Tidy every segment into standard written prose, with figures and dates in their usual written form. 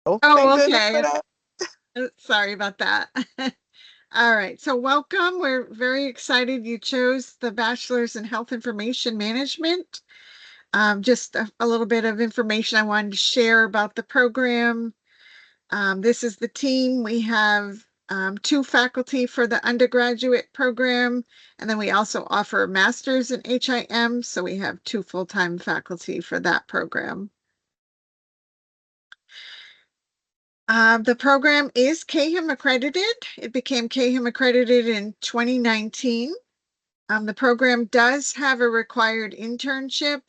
Oh, thank Oh, goodness for okay. that. Sorry about that. All right. So welcome. We're very excited you chose the Bachelor's in Health Information Management. Just a little bit of information I wanted to share about the program. This is the team. We have two faculty for the undergraduate program, and then we also offer a master's in HIM. So we have two full-time faculty for that program. The program is CAHIM accredited. It became CAHIM accredited in 2019. The program does have a required internship.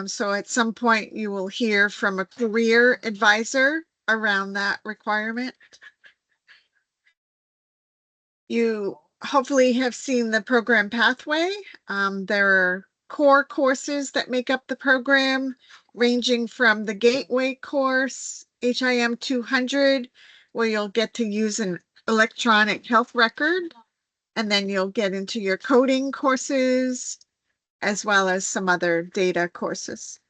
So at some point you will hear from a career advisor around that requirement. You hopefully have seen the program pathway. There are core courses that make up the program, ranging from the Gateway course, HIM 200, where you'll get to use an electronic health record, and then you'll get into your coding courses, as well as some other data courses.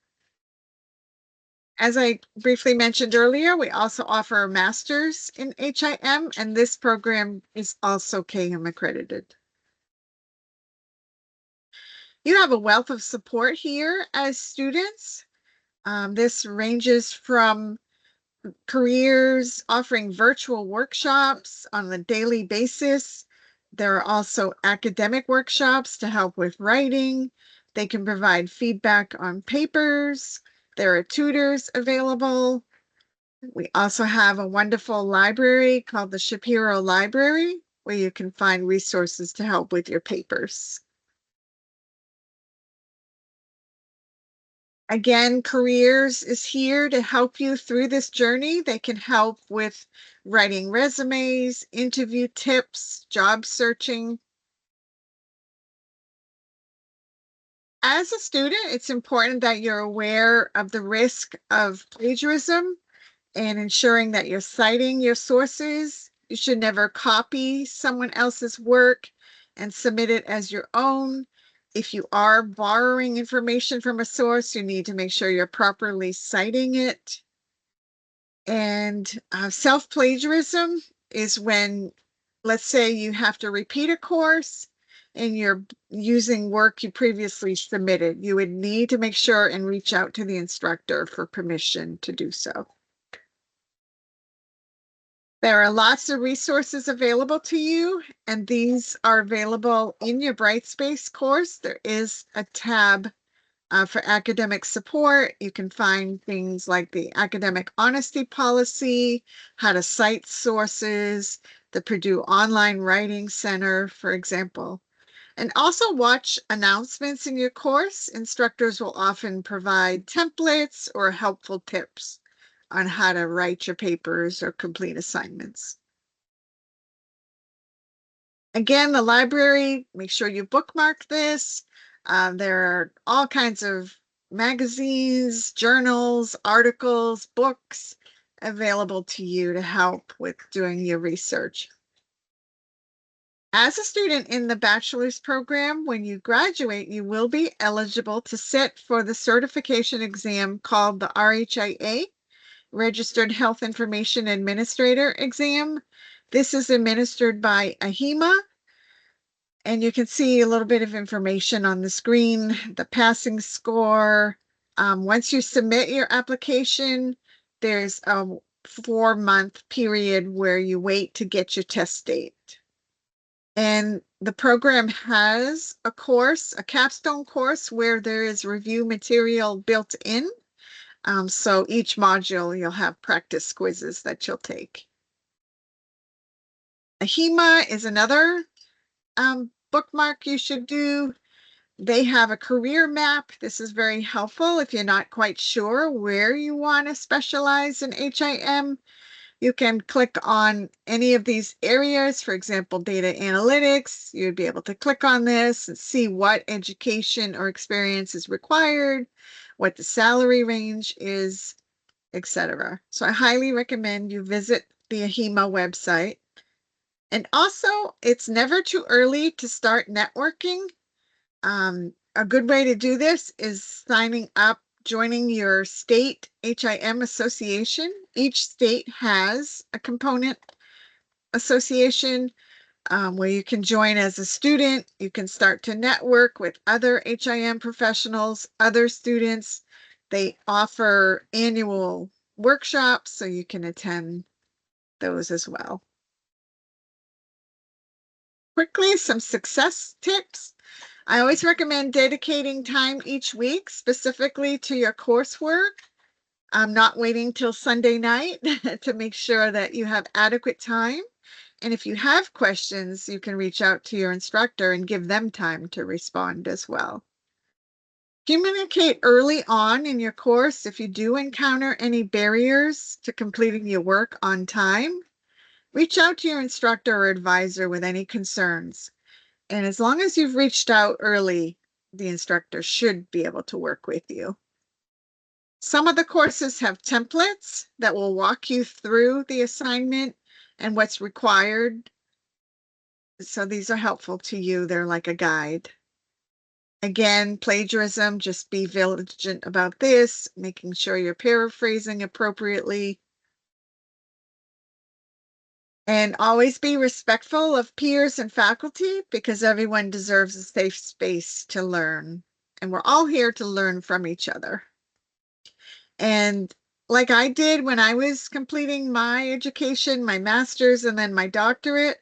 As I briefly mentioned earlier, we also offer a master's in HIM, and this program is also CAHIM accredited. You have a wealth of support here as students. This ranges from careers offering virtual workshops on a daily basis. There are also academic workshops to help with writing. They can provide feedback on papers. There are tutors available. We also have a wonderful library called the Shapiro Library, where you can find resources to help with your papers. Again, Careers is here to help you through this journey. They can help with writing resumes, interview tips, job searching. As a student, it's important that you're aware of the risk of plagiarism and ensuring that you're citing your sources. You should never copy someone else's work and submit it as your own. If you are borrowing information from a source, you need to make sure you're properly citing it. And self-plagiarism is when, let's say, you have to repeat a course and you're using work you previously submitted. You would need to make sure and reach out to the instructor for permission to do so. There are lots of resources available to you, and these are available in your Brightspace course. There is a tab for academic support. You can find things like the academic honesty policy, how to cite sources, the Purdue Online Writing Center, for example. And also watch announcements in your course. Instructors will often provide templates or helpful tips on how to write your papers or complete assignments. Again, the library, make sure you bookmark this. There are all kinds of magazines, journals, articles, books available to you to help with doing your research. As a student in the bachelor's program, when you graduate, you will be eligible to sit for the certification exam called the RHIA, Registered Health Information Administrator exam. This is administered by AHIMA, and you can see a little bit of information on the screen, the passing score. Once you submit your application, there's a 4-month period where you wait to get your test date. And the program has a course, a capstone course, where there is review material built in. So each module, you'll have practice quizzes that you'll take. AHIMA is another bookmark you should do. They have a career map. This is very helpful if you're not quite sure where you want to specialize in HIM. You can click on any of these areas, for example, data analytics. You'd be able to click on this and see what education or experience is required, what the salary range is, etc. So I highly recommend you visit the AHIMA website. And also, it's never too early to start networking. A good way to do this is signing up joining your state HIM association. Each state has a component association where you can join as a student. You can start to network with other HIM professionals, other students. They offer annual workshops, so you can attend those as well. Quickly, some success tips. I always recommend dedicating time each week specifically to your coursework. I'm not waiting till Sunday night to make sure that you have adequate time. And if you have questions, you can reach out to your instructor and give them time to respond as well. Communicate early on in your course if you do encounter any barriers to completing your work on time. Reach out to your instructor or advisor with any concerns. And as long as you've reached out early, the instructor should be able to work with you. Some of the courses have templates that will walk you through the assignment and what's required. So these are helpful to you. They're like a guide. Again, plagiarism, just be vigilant about this, making sure you're paraphrasing appropriately. And always be respectful of peers and faculty because everyone deserves a safe space to learn. And we're all here to learn from each other. And like I did when I was completing my education, my master's, and then my doctorate,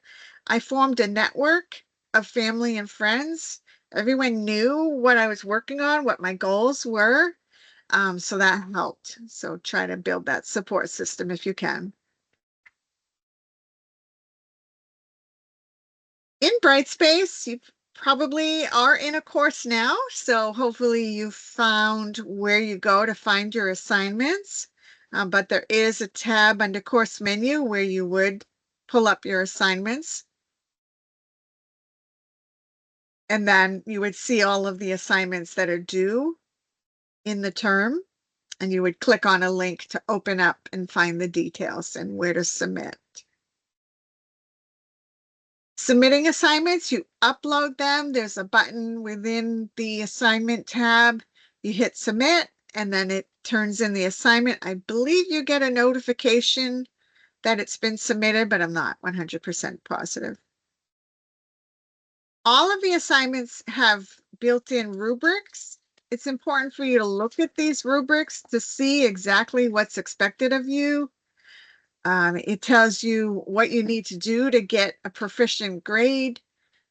I formed a network of family and friends. Everyone knew what I was working on, what my goals were. So that helped. So try to build that support system if you can. In Brightspace, you probably are in a course now, so hopefully you found where you go to find your assignments. But there is a tab under course menu where you would pull up your assignments. And then you would see all of the assignments that are due in the term. And you would click on a link to open up and find the details and where to submit. Submitting assignments, you upload them. There's a button within the assignment tab. You hit submit, and then it turns in the assignment. I believe you get a notification that it's been submitted, but I'm not 100% positive. All of the assignments have built-in rubrics. It's important for you to look at these rubrics to see exactly what's expected of you. It tells you what you need to do to get a proficient grade,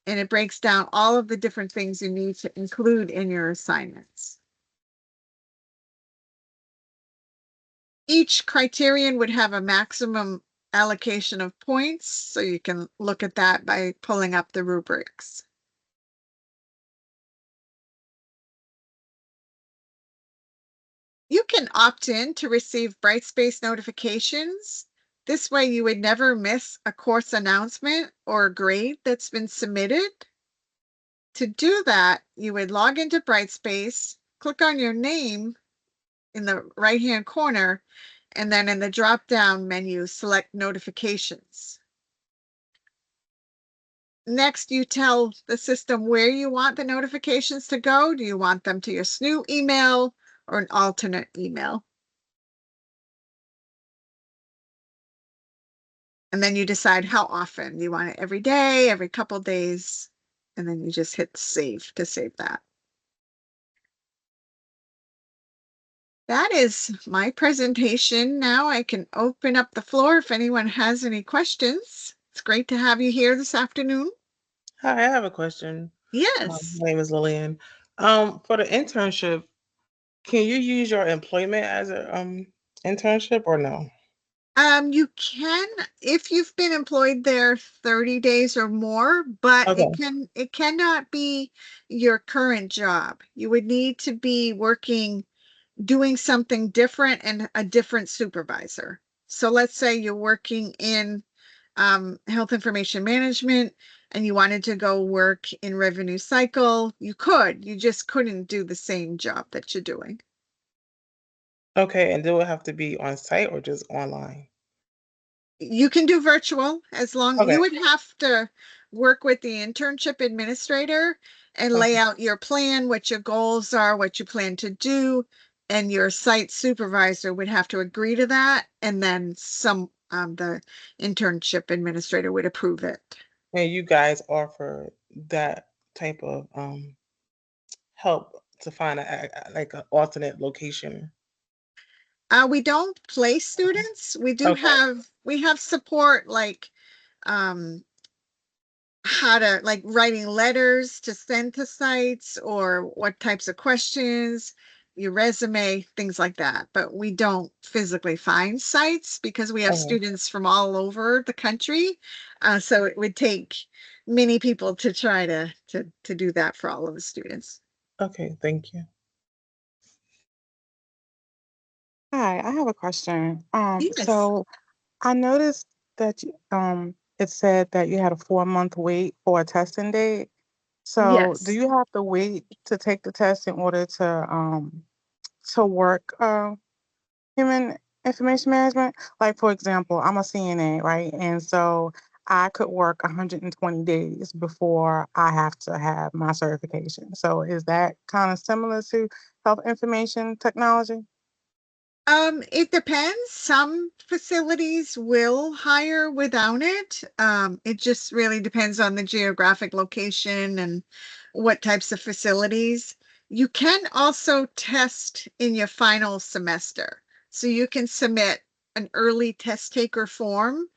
and it breaks down all of the different things you need to include in your assignments. Each criterion would have a maximum allocation of points, so you can look at that by pulling up the rubrics. You can opt in to receive Brightspace notifications. This way you would never miss a course announcement or a grade that's been submitted. To do that, you would log into Brightspace, click on your name in the right-hand corner, and then in the drop-down menu, select notifications. Next, you tell the system where you want the notifications to go. Do you want them to your SNU email or an alternate email? And then you decide how often. You want it every day, every couple days, and then you just hit save to save that. That is my presentation. Now I can open up the floor if anyone has any questions. It's great to have you here this afternoon. Hi, I have a question. Yes. My name is Lillian. For the internship, can you use your employment as a internship or no? You can if you've been employed there 30 days or more, but Okay. it cannot be your current job. You would need to be working doing something different and a different supervisor. So let's say you're working in health information management and you wanted to go work in revenue cycle, you could, you just couldn't do the same job that you're doing. Okay, and do it have to be on site or just online? You can do virtual as long Okay. you would have to work with the internship administrator and lay Okay. out your plan, what your goals are, what you plan to do. and your site supervisor would have to agree to that, and then the internship administrator would approve it. And you guys offer that type of help to find like an alternate location. We don't place students. Okay. We have support like um how to like writing letters to send to sites or what types of questions, your resume, things like that. But we don't physically find sites because we have Okay. students from all over the country. So it would take many people to try to do that for all of the students. Okay. Thank you. Hi, I have a question. Yes. So I noticed that it said that you had a 4-month wait for a testing date. So do Yes. you have to wait to take the test in order to work human information management? Like for example, I'm a CNA, right? And so I could work 120 days before I have to have my certification. So is that kind of similar to health information technology? It depends. Some facilities will hire without it. It just really depends on the geographic location and what types of facilities. You can also test in your final semester. So you can submit an early test taker form.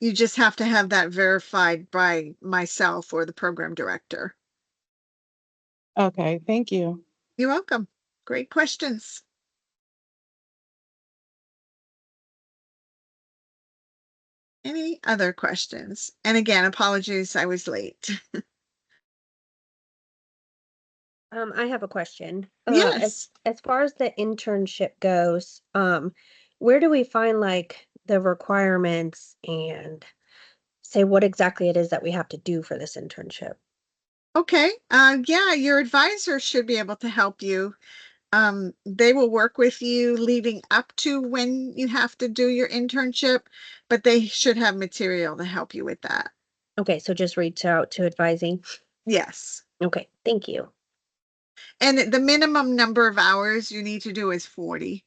You just have to have that verified by myself or the program director. Okay, thank you. You're welcome. Great questions. Any other questions? And again, apologies, I was late. I have a question. Yes. As far as the internship goes, where do we find like the requirements and say what exactly it is that we have to do for this internship? Okay. Yeah, your advisor should be able to help you. They will work with you leading up to when you have to do your internship, but they should have material to help you with that. Okay, so just reach out to advising. Yes. Okay, thank you. And the minimum number of hours you need to do is 40.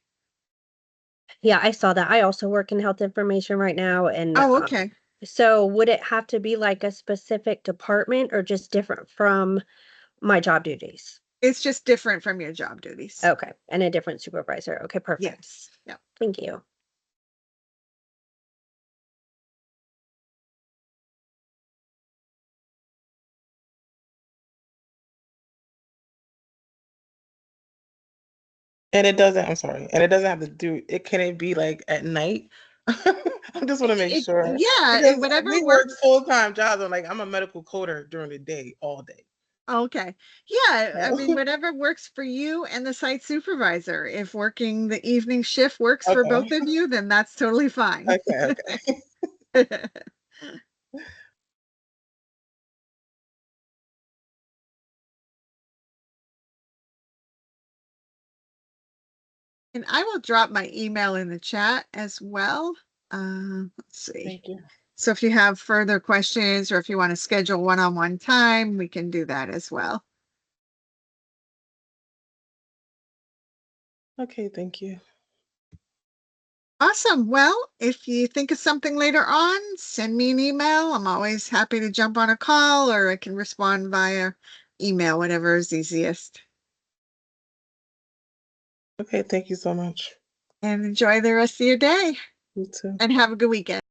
Yeah, I saw that. I also work in health information right now, and Oh, okay. so would it have to be like a specific department or just different from my job duties? It's just different from your job duties. Okay, and a different supervisor. Okay, perfect. Yes. Yeah. Thank you. And it doesn't, I'm sorry, and it doesn't have to do, it can it be like at night? I just want to make sure Yeah, because whatever we work works. full-time jobs. I'm a medical coder during the day, all day. Okay. Yeah, I mean, So, whatever works for you and the site supervisor. If working the evening shift works for both okay. of you, then that's totally fine. Okay, okay. And I will drop my email in the chat as well. Let's see. Thank you. So if you have further questions or if you want to schedule one-on-one time, we can do that as well. Okay, thank you. Awesome. Well, if you think of something later on, send me an email. I'm always happy to jump on a call or I can respond via email, whatever is easiest. Okay, thank you so much. And enjoy the rest of your day You too. and have a good weekend.